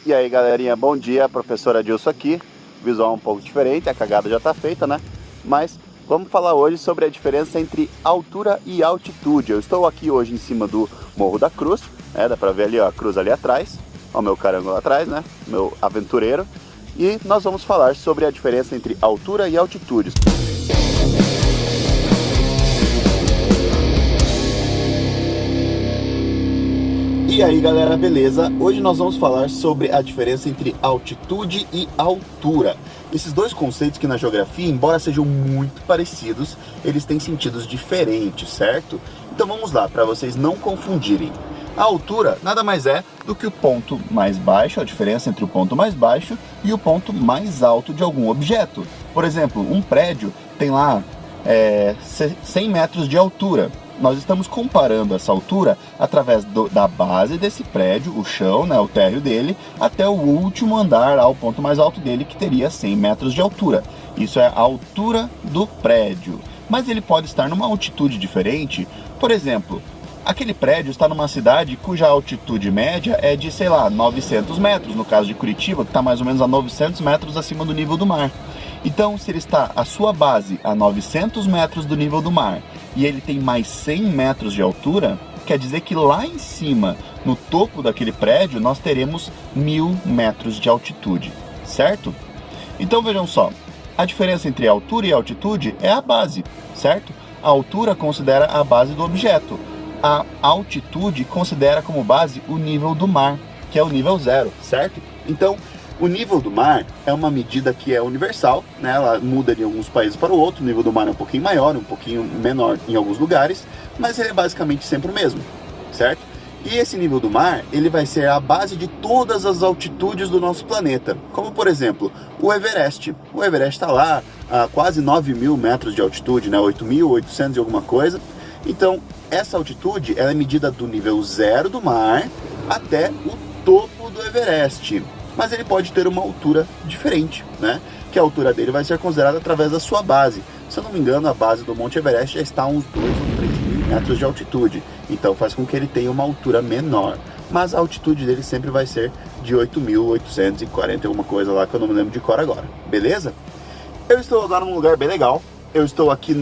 E aí galerinha, bom dia, professor Adilson aqui. Visual um pouco diferente, a cagada já tá feita, né? Mas vamos falar hoje sobre a diferença entre altura e altitude. Eu estou aqui hoje em cima do Morro da Cruz, né? Dá pra ver ali ó, a cruz ali atrás, ó, o meu carango lá atrás, né? Meu aventureiro. E nós vamos falar sobre a diferença entre altura e altitude. E aí galera, beleza? Hoje nós vamos falar sobre a diferença entre altitude e altura. Esses dois conceitos que na geografia, embora sejam muito parecidos, eles têm sentidos diferentes, certo? Então vamos lá, para vocês não confundirem. A altura nada mais é do que o ponto mais baixo, a diferença entre o ponto mais baixo e o ponto mais alto de algum objeto. Por exemplo, um prédio tem lá 100 metros de altura. Nós estamos comparando essa altura através da base desse prédio, o chão, né, o térreo dele, até o último andar, ao ponto mais alto dele, que teria 100 metros de altura. Isso é a altura do prédio. Mas ele pode estar numa altitude diferente. Por exemplo, aquele prédio está numa cidade cuja altitude média é de, sei lá, 900 metros, no caso de Curitiba, que está mais ou menos a 900 metros acima do nível do mar. Então, se ele está a sua base a 900 metros do nível do mar e ele tem mais 100 metros de altura, quer dizer que lá em cima, no topo daquele prédio, nós teremos 1000 metros de altitude, certo? Então vejam só, a diferença entre altura e altitude é a base, certo? A altura considera a base do objeto, a altitude considera como base o nível do mar, que é o nível zero, certo? Então, o nível do mar é uma medida que é universal, né? Ela muda de alguns países para o outro, o nível do mar é um pouquinho maior, um pouquinho menor em alguns lugares, mas ele é basicamente sempre o mesmo, certo? E esse nível do mar, ele vai ser a base de todas as altitudes do nosso planeta, como por exemplo, o Everest. O Everest está lá a quase 9.000 metros de altitude, né? 8.800 e alguma coisa. Então, essa altitude ela é medida do nível zero do mar até o topo do Everest. Mas ele pode ter uma altura diferente, né? Que a altura dele vai ser considerada através da sua base. Se eu não me engano, a base do Monte Everest já está a uns 2 ou 3 mil metros de altitude. Então faz com que ele tenha uma altura menor. Mas a altitude dele sempre vai ser de 8.840 alguma coisa lá, que eu não me lembro de cor agora. Beleza? Eu estou agora num lugar bem legal. Eu estou aqui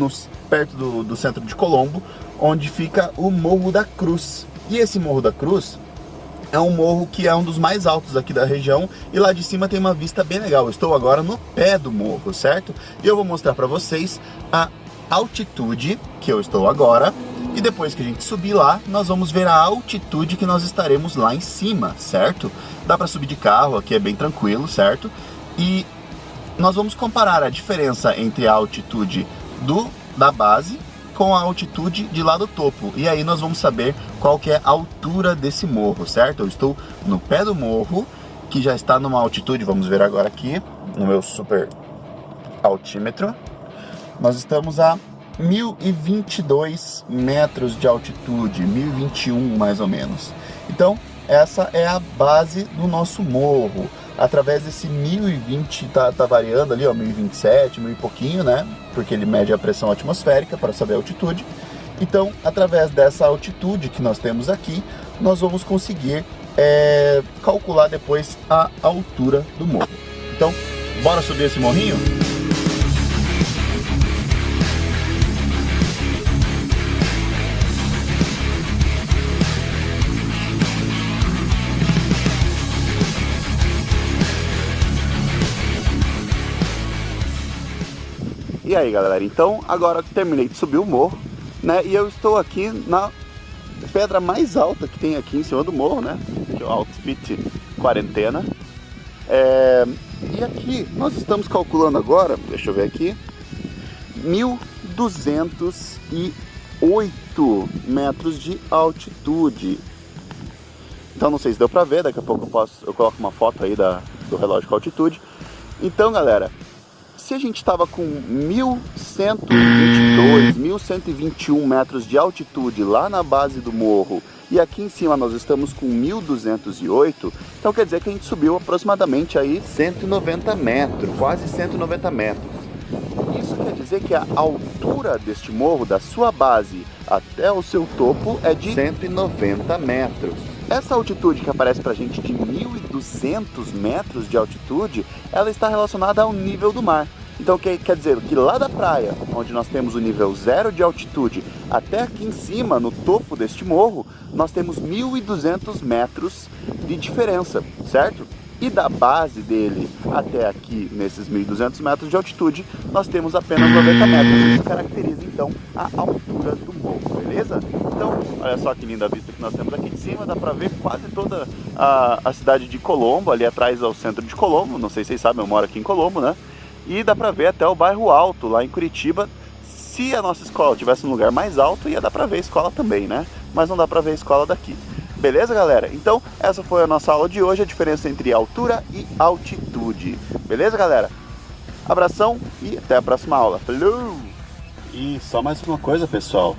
perto do centro de Colombo, onde fica o Morro da Cruz. E esse Morro da Cruz é um morro que é um dos mais altos aqui da região e lá de cima tem uma vista bem legal. Eu estou agora no pé do morro, certo? E eu vou mostrar para vocês a altitude que eu estou agora e depois que a gente subir lá, nós vamos ver a altitude que nós estaremos lá em cima, certo? Dá para subir de carro, aqui é bem tranquilo, certo? E nós vamos comparar a diferença entre a altitude da base com a altitude de lá do topo. E aí nós vamos saber qual que é a altura desse morro, certo? Eu estou no pé do morro, que já está numa altitude, vamos ver agora aqui, no meu super altímetro. Nós estamos a 1022 metros de altitude, 1021 mais ou menos. Então, essa é a base do nosso morro. Através desse 1020, tá variando ali, ó, 1027, 1000 e pouquinho, né? Porque ele mede a pressão atmosférica para saber a altitude. Então, através dessa altitude que nós temos aqui, nós vamos conseguir calcular depois a altura do morro. Então, bora subir esse morrinho? E aí galera, então agora terminei de subir o morro, né? E eu estou aqui na pedra mais alta que tem aqui em cima do morro, né? Que é o Outfit Quarentena. E aqui nós estamos calculando agora, deixa eu ver aqui, 1208 metros de altitude. Então não sei se deu pra ver, daqui a pouco eu coloco uma foto aí do relógio com altitude. Então galera, se a gente estava com 1122, 1121 metros de altitude lá na base do morro e aqui em cima nós estamos com 1208, então quer dizer que a gente subiu aproximadamente aí 190 metros, quase 190 metros. Isso quer dizer que a altura deste morro, da sua base até o seu topo, é de 190 metros. Essa altitude que aparece pra gente de 1.200 metros de altitude, ela está relacionada ao nível do mar. Então quer dizer que lá da praia, onde nós temos o nível 0 de altitude, até aqui em cima, no topo deste morro, nós temos 1.200 metros de diferença, certo? E da base dele até aqui, nesses 1.200 metros de altitude, nós temos apenas 90 metros. Isso caracteriza, então, a altura do morro, beleza? Então, olha só que linda a vista que nós temos aqui de cima. Dá pra ver quase toda a cidade de Colombo. Ali atrás é o centro de Colombo. Não sei se vocês sabem, eu moro aqui em Colombo, né? E dá pra ver até o bairro Alto, lá em Curitiba. Se a nossa escola tivesse um lugar mais alto, ia dar pra ver a escola também, né? Mas não dá pra ver a escola daqui. Beleza, galera? Então, essa foi a nossa aula de hoje, a diferença entre altura e altitude. Beleza, galera? Abração e até a próxima aula. Falou! E só mais uma coisa, pessoal.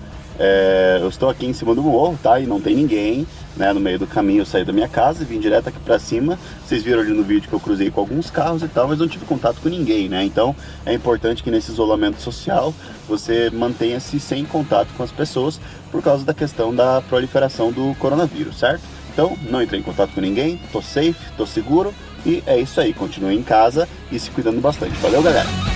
Eu estou aqui em cima do morro, tá? E não tem ninguém, né? No meio do caminho eu saí da minha casa e vim direto aqui pra cima. Vocês viram ali no vídeo que eu cruzei com alguns carros e tal, mas não tive contato com ninguém, né? Então é importante que nesse isolamento social você mantenha-se sem contato com as pessoas por causa da questão da proliferação do coronavírus, certo? Então não entrei em contato com ninguém, tô safe, tô seguro e é isso aí. Continue em casa e se cuidando bastante. Valeu, galera!